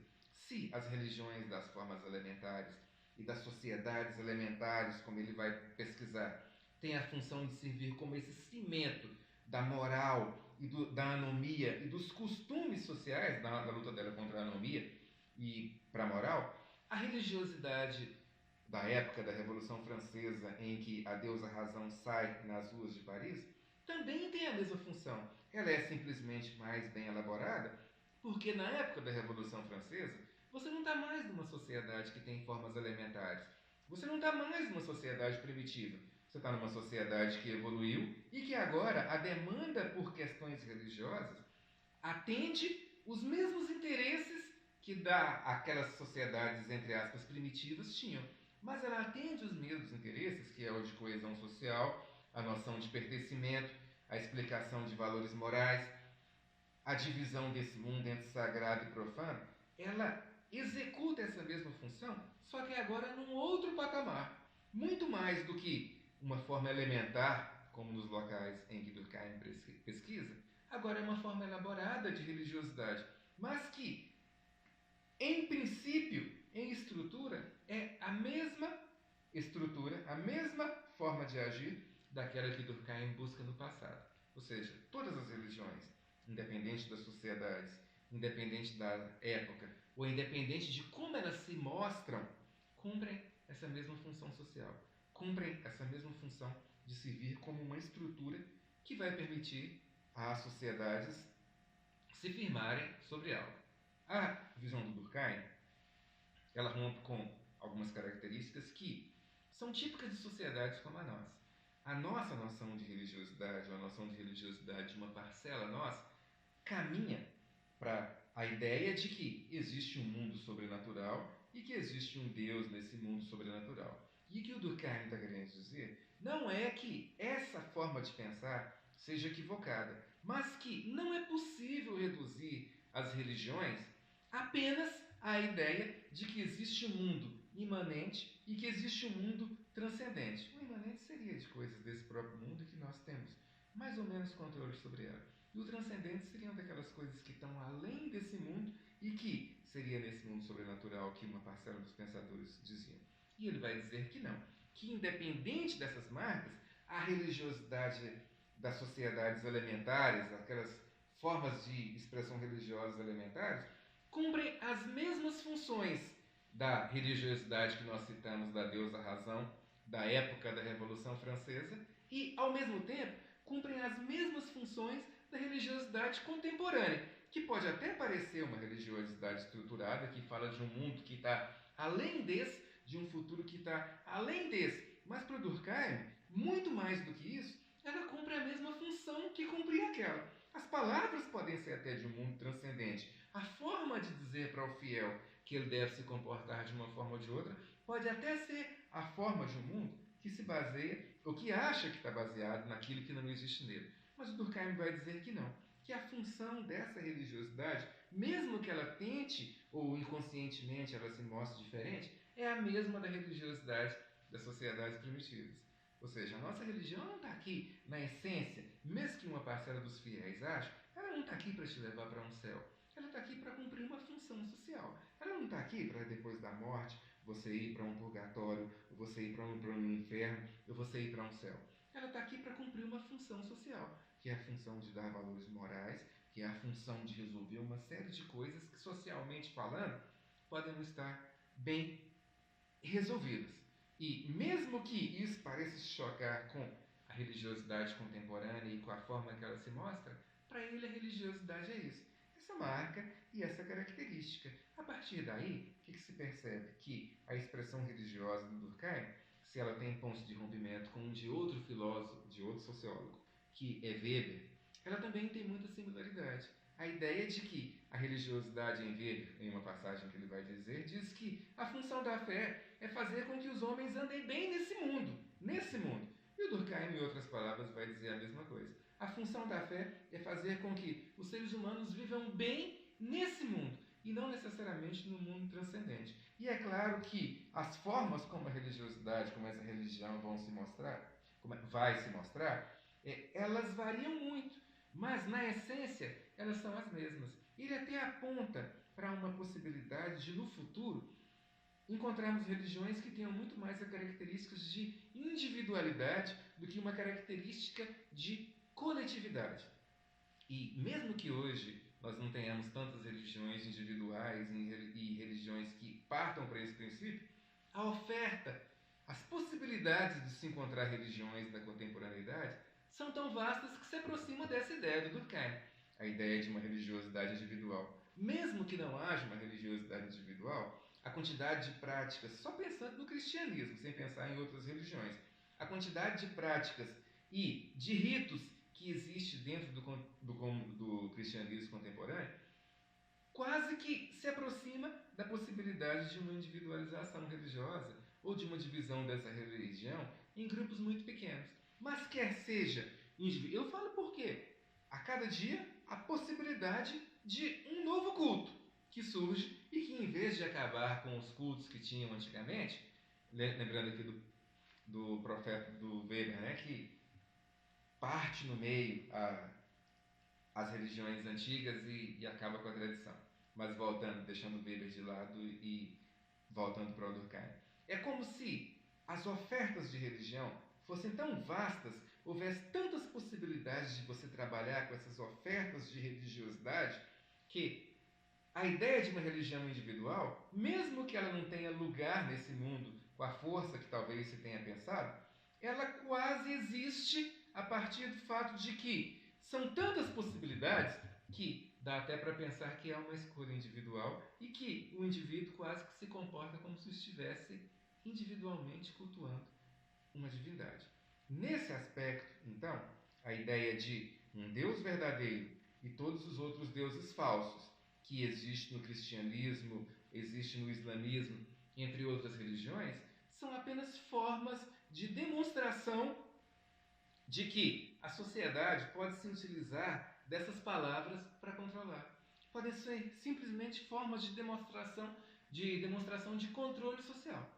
Se as religiões das formas elementares e das sociedades elementares, como ele vai pesquisar, têm a função de servir como esse cimento da moral e da anomia e dos costumes sociais, da luta dela contra a anomia e para a moral, a religiosidade da época da Revolução Francesa, em que a deusa razão sai nas ruas de Paris, também tem a mesma função. Ela é simplesmente mais bem elaborada, porque na época da Revolução Francesa, você não está mais numa sociedade que tem formas elementares. Você não está mais numa sociedade primitiva. Você está numa sociedade que evoluiu e que agora a demanda por questões religiosas atende os mesmos interesses que aquelas sociedades, entre aspas, primitivas tinham. Mas ela atende os mesmos interesses, que é o de coesão social, a noção de pertencimento, a explicação de valores morais, a divisão desse mundo entre sagrado e profano. Ela executa essa mesma função, só que agora num outro patamar. Muito mais do que uma forma elementar, como nos locais em que Durkheim pesquisa, agora é uma forma elaborada de religiosidade, mas que, em princípio, em estrutura, é a mesma estrutura, a mesma forma de agir daquela que Durkheim busca no passado. Ou seja, todas as religiões, independente das sociedades, independente da época, ou independente de como elas se mostram, cumprem essa mesma função social, cumprem essa mesma função de servir como uma estrutura que vai permitir às sociedades se firmarem sobre algo. A visão do Durkheim, ela rompe com algumas características que são típicas de sociedades como a nossa. A nossa noção de religiosidade, ou a noção de religiosidade de uma parcela nossa, caminha para a ideia de que existe um mundo sobrenatural e que existe um Deus nesse mundo sobrenatural. E o que o Durkheim está querendo dizer não é que essa forma de pensar seja equivocada, mas que não é possível reduzir as religiões apenas à ideia de que existe um mundo imanente e que existe um mundo transcendente. O imanente seria de coisas desse próprio mundo que nós temos mais ou menos controle sobre ela. E o transcendente seriam daquelas coisas que estão além desse mundo e que seria nesse mundo sobrenatural que uma parcela dos pensadores diziam. E ele vai dizer que não, que independente dessas marcas, a religiosidade das sociedades elementares, aquelas formas de expressão religiosas elementares, cumprem as mesmas funções da religiosidade que nós citamos da deusa razão da época da Revolução Francesa e, ao mesmo tempo, cumprem as mesmas funções da religiosidade contemporânea, que pode até parecer uma religiosidade estruturada, que fala de um mundo que está além desse, de um futuro que está além desse. Mas para Durkheim, muito mais do que isso, ela cumpre a mesma função que cumpria aquela. As palavras podem ser até de um mundo transcendente. A forma de dizer para o fiel que ele deve se comportar de uma forma ou de outra pode até ser a forma de um mundo que se baseia, ou que acha que está baseado naquilo que não existe nele. Mas o Durkheim vai dizer que não, que a função dessa religiosidade, mesmo que ela tente ou inconscientemente ela se mostre diferente, é a mesma da religiosidade das sociedades primitivas. Ou seja, a nossa religião não está aqui na essência, mesmo que uma parcela dos fiéis ache, ela não está aqui para te levar para um céu. Ela está aqui para cumprir uma função social. Ela não está aqui para depois da morte você ir para um purgatório, você ir para um inferno, ou você ir para um céu. Ela está aqui para cumprir uma função social, que é a função de dar valores morais, que é a função de resolver uma série de coisas que, socialmente falando, podem não estar bem resolvidas. E mesmo que isso pareça se chocar com a religiosidade contemporânea e com a forma que ela se mostra, para ele a religiosidade é isso. Essa marca e essa característica. A partir daí, o que se percebe? Que a expressão religiosa do Durkheim, se ela tem pontos de rompimento com um de outro filósofo, de outro sociólogo, que é Weber, ela também tem muita similaridade. A ideia de que a religiosidade em Weber, em uma passagem que ele vai dizer, diz que a função da fé é fazer com que os homens andem bem nesse mundo, nesse mundo. E o Durkheim, em outras palavras, vai dizer a mesma coisa. A função da fé é fazer com que os seres humanos vivam bem nesse mundo e não necessariamente no mundo transcendente. E é claro que as formas como a religiosidade, como essa religião vão se mostrar, como vai se mostrar, elas variam muito, mas na essência elas são as mesmas. Ele até aponta para uma possibilidade de, no futuro, encontrarmos religiões que tenham muito mais as características de individualidade do que uma característica de coletividade. E mesmo que hoje nós não tenhamos tantas religiões individuais e religiões que partam para esse princípio, a oferta, as possibilidades de se encontrar religiões da contemporaneidade são tão vastas que se aproxima dessa ideia do Durkheim, a ideia de uma religiosidade individual. Mesmo que não haja uma religiosidade individual, a quantidade de práticas, só pensando no cristianismo, sem pensar em outras religiões, a quantidade de práticas e de ritos que existe dentro do cristianismo contemporâneo, quase que se aproxima da possibilidade de uma individualização religiosa ou de uma divisão dessa religião em grupos muito pequenos. Mas quer seja individual, eu falo por quê? A cada dia, a possibilidade de um novo culto que surge e que, em vez de acabar com os cultos que tinham antigamente, lembrando aqui do profeta do Weber, né, que parte no meio as religiões antigas e acaba com a tradição. Mas voltando, deixando o Weber de lado e voltando para o Durkheim. É como se as ofertas de religião fossem tão vastas houvesse tantas possibilidades de você trabalhar com essas ofertas de religiosidade, que a ideia de uma religião individual, mesmo que ela não tenha lugar nesse mundo com a força que talvez se tenha pensado, ela quase existe a partir do fato de que são tantas possibilidades que dá até para pensar que é uma escolha individual e que o indivíduo quase que se comporta como se estivesse individualmente cultuando uma divindade. Nesse aspecto, então, a ideia de um Deus verdadeiro e todos os outros deuses falsos que existe no cristianismo, existe no islamismo, entre outras religiões, são apenas formas de demonstração de que a sociedade pode se utilizar dessas palavras para controlar. Podem ser simplesmente formas de demonstração de controle social.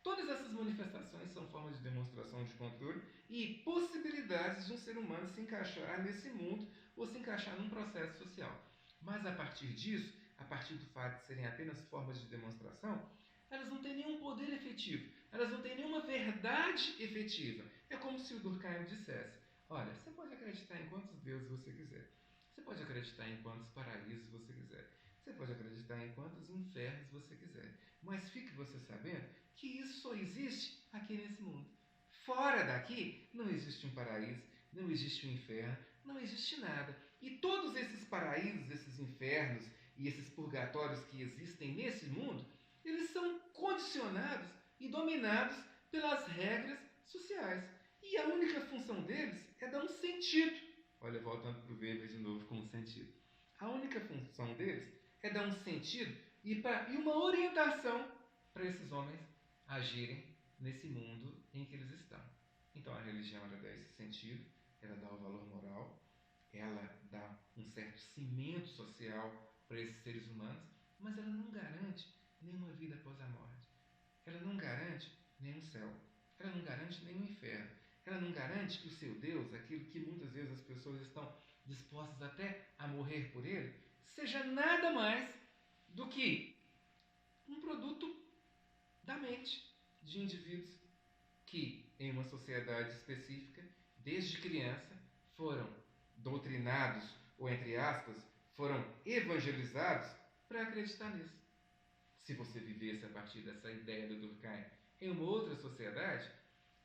Todas essas manifestações são formas de demonstração de controle e possibilidades de um ser humano se encaixar nesse mundo ou se encaixar num processo social. Mas a partir disso, a partir do fato de serem apenas formas de demonstração, elas não têm nenhum poder efetivo, elas não têm nenhuma verdade efetiva. É como se o Durkheim dissesse: olha, você pode acreditar em quantos deuses você quiser, você pode acreditar em quantos paraísos você quiser, você pode acreditar em quantos infernos você quiser, mas fique você sabendo que isso só existe aqui nesse mundo. Fora daqui não existe um paraíso, não existe um inferno, não existe nada. E todos esses paraísos, esses infernos e esses purgatórios que existem nesse mundo, eles são condicionados e dominados pelas regras sociais. E a única função deles é dar um sentido. Olha, voltando para o Weber de novo com o sentido. A única função deles é dar um sentido e uma orientação para esses homens agirem nesse mundo em que eles estão. Então a religião ela dá esse sentido, ela dá o valor moral, ela dá um certo cimento social para esses seres humanos, mas ela não garante nenhuma vida após a morte. Ela não garante nenhum céu. Ela não garante nenhum inferno. Ela não garante que o seu Deus, aquilo que muitas vezes as pessoas estão dispostas até a morrer por ele, seja nada mais do que um produto da mente de indivíduos que, em uma sociedade específica, desde criança, foram doutrinados, ou entre aspas, foram evangelizados para acreditar nisso. Se você vivesse a partir dessa ideia do Durkheim em uma outra sociedade,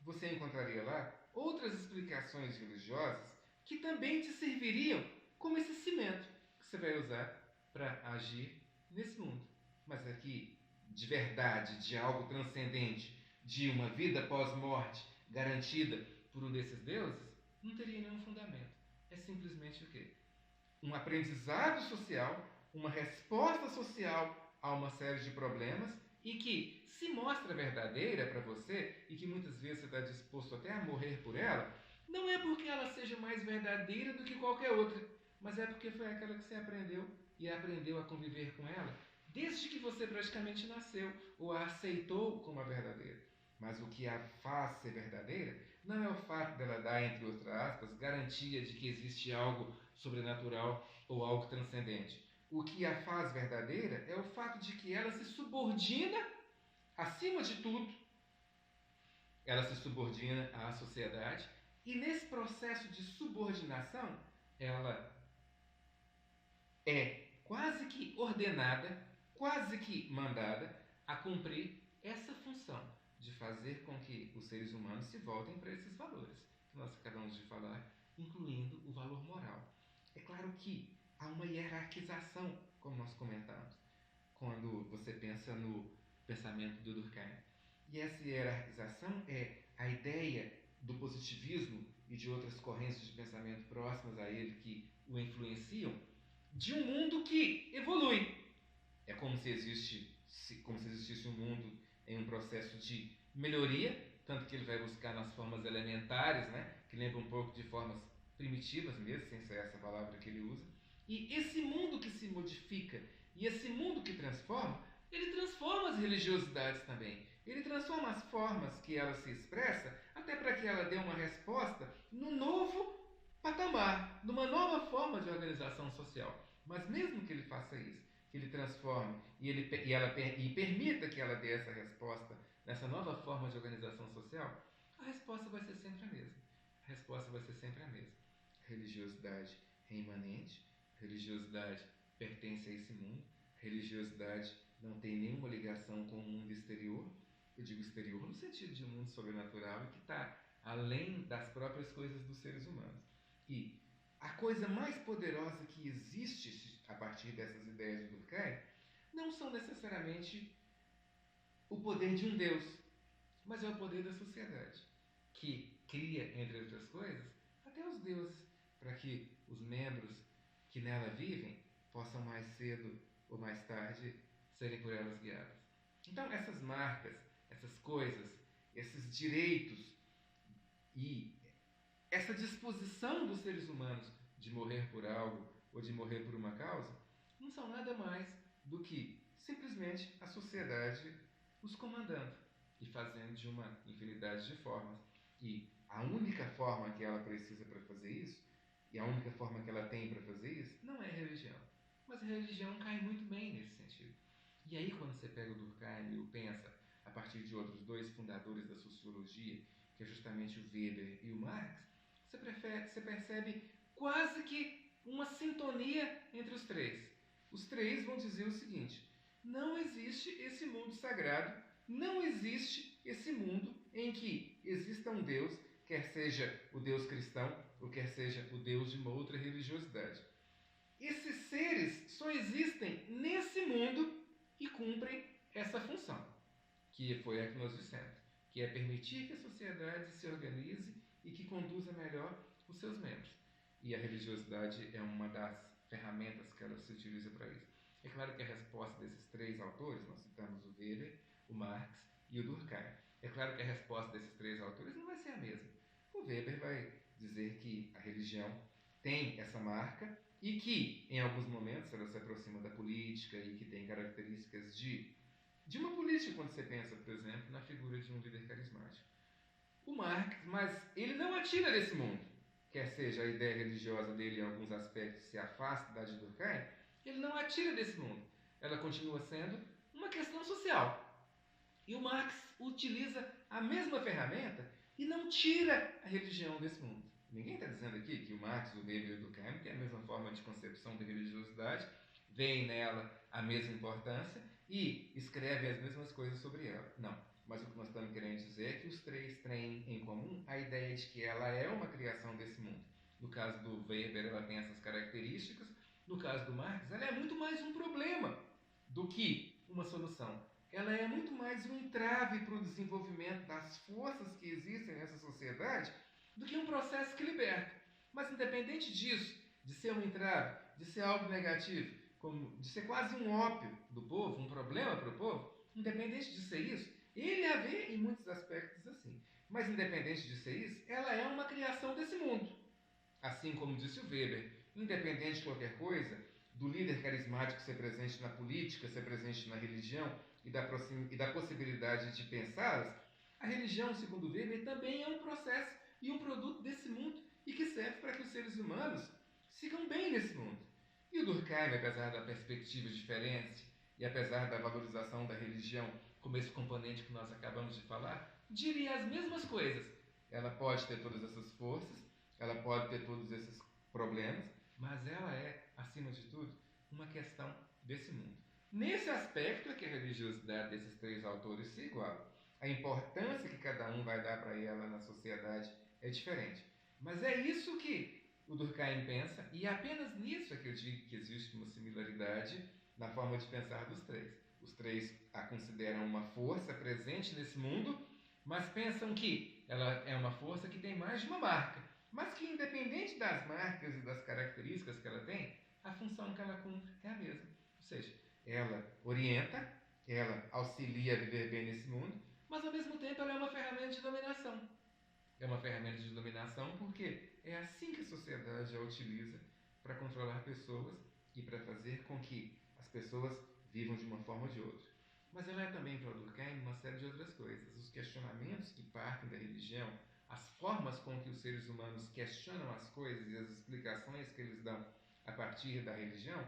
você encontraria lá outras explicações religiosas que também te serviriam como esse cimento que você vai usar para agir nesse mundo. Mas aqui, de verdade, de algo transcendente, de uma vida pós-morte garantida por um desses deuses, não teria nenhum fundamento. É simplesmente o quê? Um aprendizado social, uma resposta social a uma série de problemas e que se mostra verdadeira para você e que muitas vezes você está disposto até a morrer por ela, não é porque ela seja mais verdadeira do que qualquer outra, mas é porque foi aquela que você aprendeu e aprendeu a conviver com ela desde que você praticamente nasceu ou a aceitou como a verdadeira. Mas o que a faz ser verdadeira não é o fato dela dar, entre outras aspas, garantia de que existe algo sobrenatural ou algo transcendente. O que a faz verdadeira é o fato de que ela se subordina, acima de tudo, ela se subordina à sociedade e nesse processo de subordinação, ela é quase que ordenada, quase que mandada a cumprir essa função de fazer com que os seres humanos se voltem para esses valores que nós acabamos de falar, incluindo o valor moral. É claro que há uma hierarquização, como nós comentamos, quando você pensa no pensamento do Durkheim. E essa hierarquização é a ideia do positivismo e de outras correntes de pensamento próximas a ele que o influenciam, de um mundo que evolui. É como se existisse um mundo em um processo de melhoria, tanto que ele vai buscar nas formas elementares, né, que lembra um pouco de formas primitivas mesmo, sem ser essa palavra que ele usa. E esse mundo que se modifica e esse mundo que transforma, ele transforma as religiosidades também. Ele transforma as formas que ela se expressa, até para que ela dê uma resposta no novo patamar, numa nova forma de organização social. Mas mesmo que ele faça isso, que ele transforme e permita que ela dê essa resposta nessa nova forma de organização social, a resposta vai ser sempre a mesma. A resposta vai ser sempre a mesma. Religiosidade é imanente, religiosidade pertence a esse mundo, religiosidade não tem nenhuma ligação com o mundo exterior. Eu digo exterior no sentido de um mundo sobrenatural e que está além das próprias coisas dos seres humanos. E a coisa mais poderosa que existe a partir dessas ideias de Durkheim não são necessariamente o poder de um Deus, mas é o poder da sociedade, que cria, entre outras coisas, até os deuses, para que os membros que nela vivem possam mais cedo ou mais tarde serem por elas guiados. Então, essas marcas, essas coisas, esses direitos e essa disposição dos seres humanos de morrer por algo ou de morrer por uma causa não são nada mais do que simplesmente a sociedade os comandando e fazendo de uma infinidade de formas. E a única forma que ela precisa para fazer isso, e a única forma que ela tem para fazer isso, não é religião. Mas a religião cai muito bem nesse sentido. E aí, quando você pega o Durkheim e o pensa a partir de outros dois fundadores da sociologia, que é justamente o Weber e o Marx, você percebe quase que uma sintonia entre os três. Os três vão dizer o seguinte: não existe esse mundo sagrado, não existe esse mundo em que exista um Deus, quer seja o Deus cristão ou quer seja o Deus de uma outra religiosidade. Esses seres só existem nesse mundo e cumprem essa função, que foi a que nós dissemos, que é permitir que a sociedade se organize e que conduza melhor os seus membros. E a religiosidade é uma das ferramentas que ela se utiliza para isso. É claro que a resposta desses três autores, nós citamos o Weber, o Marx e o Durkheim. É claro que a resposta desses três autores não vai ser a mesma. O Weber vai dizer que a religião tem essa marca e que, em alguns momentos, ela se aproxima da política e que tem características de uma política, quando você pensa, por exemplo, na figura de um líder carismático. O Marx, mas ele não atira desse mundo. Quer seja a ideia religiosa dele em alguns aspectos se afasta da de Durkheim, ele não atira desse mundo. Ela continua sendo uma questão social. E o Marx utiliza a mesma ferramenta e não tira a religião desse mundo. Ninguém está dizendo aqui que o Marx, o Weber e o Durkheim têm a mesma forma de concepção de religiosidade, veem nela a mesma importância e escrevem as mesmas coisas sobre ela. Não. Mas o que nós estamos querendo dizer é que os três têm em comum a ideia de que ela é uma criação desse mundo. No caso do Weber, ela tem essas características. No caso do Marx, ela é muito mais um problema do que uma solução. Ela é muito mais um entrave para o desenvolvimento das forças que existem nessa sociedade do que um processo que liberta. Mas independente disso, de ser um entrave, de ser algo negativo, de ser quase um ópio do povo, um problema para o povo, independente de ser isso, ele a vê em muitos aspectos assim. Mas independente de ser isso, ela é uma criação desse mundo. Assim como disse o Weber, independente de qualquer coisa, do líder carismático ser presente na política, ser presente na religião e da possibilidade de pensá-las, a religião, segundo Weber, também é um processo e um produto desse mundo e que serve para que os seres humanos sigam bem nesse mundo. E o Durkheim, apesar da perspectiva diferente e apesar da valorização da religião como esse componente que nós acabamos de falar, diria as mesmas coisas. Ela pode ter todas essas forças, ela pode ter todos esses problemas, mas ela é, acima de tudo, uma questão desse mundo. Nesse aspecto é que a religiosidade desses três autores se iguala. A importância que cada um vai dar para ela na sociedade é diferente. Mas é isso que o Durkheim pensa, e apenas nisso é que eu digo que existe uma similaridade na forma de pensar dos três. Os três a consideram uma força presente nesse mundo, mas pensam que ela é uma força que tem mais de uma marca, mas que, independente das marcas e das características que ela tem, a função que ela cumpre é a mesma. Ou seja, ela orienta, ela auxilia a viver bem nesse mundo, mas ao mesmo tempo ela é uma ferramenta de dominação. É uma ferramenta de dominação porque é assim que a sociedade a utiliza para controlar pessoas e para fazer com que as pessoas vivam de uma forma ou de outra. Mas ela é também, para Durkheim, uma série de outras coisas. Os questionamentos que partem da religião, as formas com que os seres humanos questionam as coisas e as explicações que eles dão a partir da religião,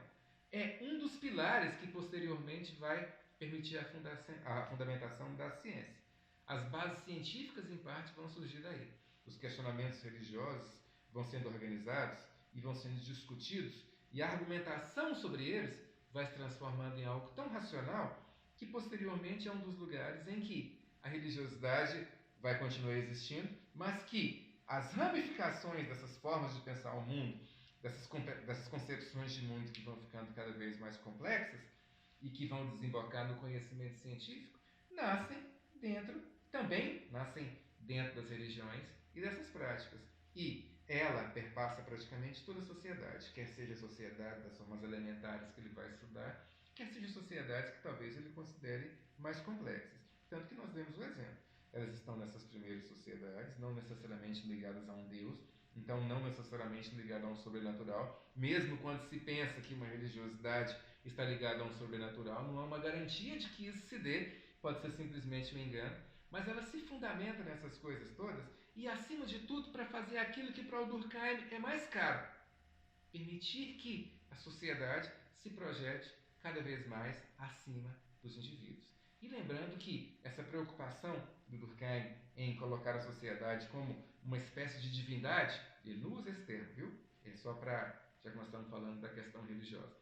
é um dos pilares que posteriormente vai permitir a fundamentação da ciência. As bases científicas, em parte, vão surgir daí. os questionamentos religiosos vão sendo organizados e vão sendo discutidos, e a argumentação sobre eles vai se transformando em algo tão racional que posteriormente é um dos lugares em que a religiosidade vai continuar existindo, mas que as ramificações dessas formas de pensar o mundo, dessas concepções de mundo que vão ficando cada vez mais complexas e que vão desembocar no conhecimento científico, também nascem dentro das religiões e dessas práticas. E ela perpassa praticamente toda a sociedade, quer seja a sociedade das formas elementares que ele vai estudar, quer seja sociedades que talvez ele considere mais complexas. Tanto que nós demos o exemplo. Elas estão nessas primeiras sociedades, não necessariamente ligadas a um Deus, então não necessariamente ligadas a um sobrenatural. Mesmo quando se pensa que uma religiosidade está ligada a um sobrenatural, não há uma garantia de que isso se dê, pode ser simplesmente um engano, mas ela se fundamenta nessas coisas todas e, acima de tudo, para fazer aquilo que para o Durkheim é mais caro: permitir que a sociedade se projete cada vez mais acima dos indivíduos. E lembrando que essa preocupação do Durkheim em colocar a sociedade como uma espécie de divindade, ele não usa esse termo, viu? É só para, já que nós estamos falando da questão religiosa,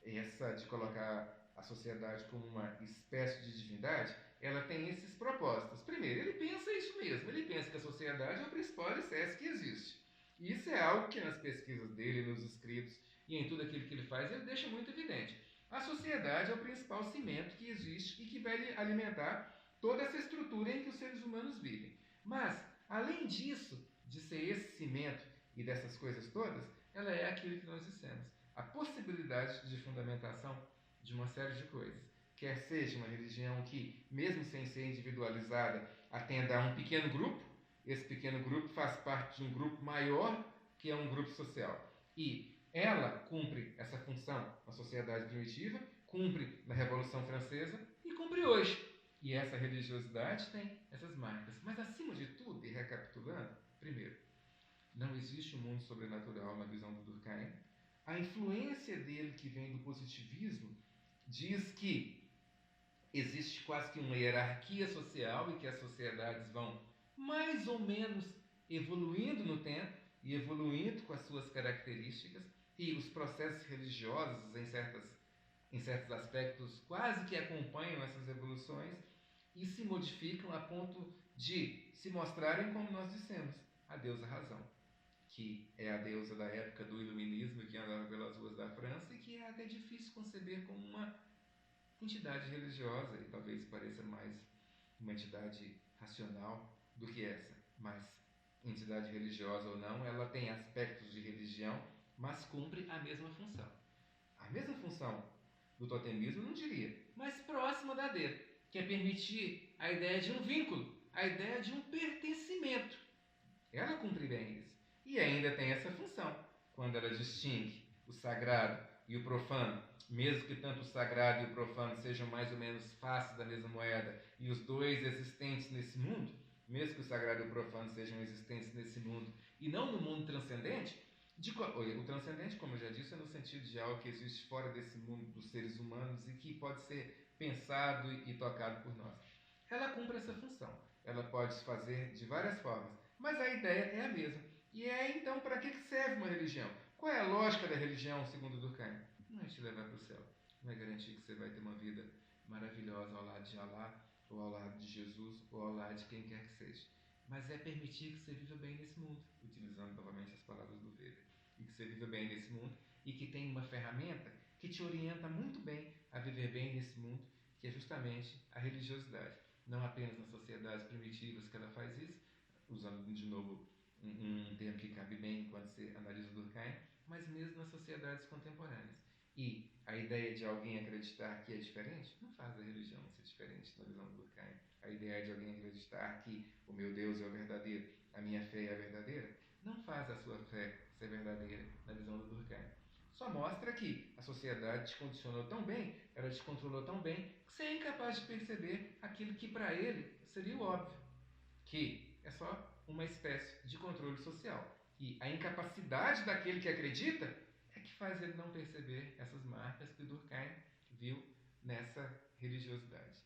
essa de colocar a sociedade como uma espécie de divindade, ela tem esses propósitos. Primeiro, ele pensa isso mesmo, ele pensa que a sociedade é o principal alicerce que existe. E isso é algo que nas pesquisas dele, nos escritos e em tudo aquilo que ele faz, ele deixa muito evidente. A sociedade é o principal cimento que existe e que vai alimentar toda essa estrutura em que os seres humanos vivem. Mas, além disso, de ser esse cimento e dessas coisas todas, ela é aquilo que nós dissemos: a possibilidade de fundamentação de uma série de coisas. Quer seja uma religião que, mesmo sem ser individualizada, atenda a um pequeno grupo, esse pequeno grupo faz parte de um grupo maior, que é um grupo social. E ela cumpre essa função na sociedade primitiva, cumpre na Revolução Francesa e cumpre hoje. E essa religiosidade tem essas marcas. Mas, acima de tudo, e recapitulando, primeiro, não existe um mundo sobrenatural na visão do Durkheim. A influência dele, que vem do positivismo, diz que existe quase que uma hierarquia social e que as sociedades vão mais ou menos evoluindo no tempo e evoluindo com as suas características, e os processos religiosos, em certos aspectos, quase que acompanham essas evoluções e se modificam a ponto de se mostrarem, como nós dissemos, a deusa razão, que é a deusa da época do iluminismo que andava pelas ruas da França e que é até difícil conceber como uma entidade religiosa, e talvez pareça mais uma entidade racional do que essa. Mas, entidade religiosa ou não, ela tem aspectos de religião, mas cumpre a mesma função. A mesma função do totemismo, não diria, mas próxima da dele, que é permitir a ideia de um vínculo, a ideia de um pertencimento. Ela cumpre bem isso. E ainda tem essa função, quando ela distingue o sagrado e o profano, mesmo que tanto o sagrado e o profano sejam mais ou menos faces da mesma moeda, e os dois existentes nesse mundo, mesmo que o sagrado e o profano sejam existentes nesse mundo e não no mundo transcendente, o transcendente, como eu já disse, é no sentido de algo que existe fora desse mundo dos seres humanos e que pode ser pensado e tocado por nós. Ela cumpre essa função. Ela pode se fazer de várias formas, mas a ideia é a mesma. E é então para que serve uma religião? Qual é a lógica da religião, segundo Durkheim? Não é te levar para o céu, não é garantir que você vai ter uma vida maravilhosa ao lado de Alá, ou ao lado de Jesus, ou ao lado de quem quer que seja. Mas é permitir que você viva bem nesse mundo, utilizando novamente as palavras do Weber, e que você viva bem nesse mundo, e que tem uma ferramenta que te orienta muito bem a viver bem nesse mundo, que é justamente a religiosidade. Não apenas nas sociedades primitivas que ela faz isso, usando de novo um termo que cabe bem quando se analisa Durkheim, mas mesmo nas sociedades contemporâneas. E a ideia de alguém acreditar que é diferente não faz a religião ser diferente na visão do Durkheim. A ideia de alguém acreditar que o meu Deus é o verdadeiro, a minha fé é a verdadeira, não faz a sua fé ser verdadeira na visão do Durkheim. Só mostra que a sociedade te condicionou tão bem, ela te controlou tão bem, que você é incapaz de perceber aquilo que para ele seria o óbvio, que é só uma espécie de controle social. E a incapacidade daquele que acredita é que faz ele não perceber essas marcas que Durkheim viu nessa religiosidade.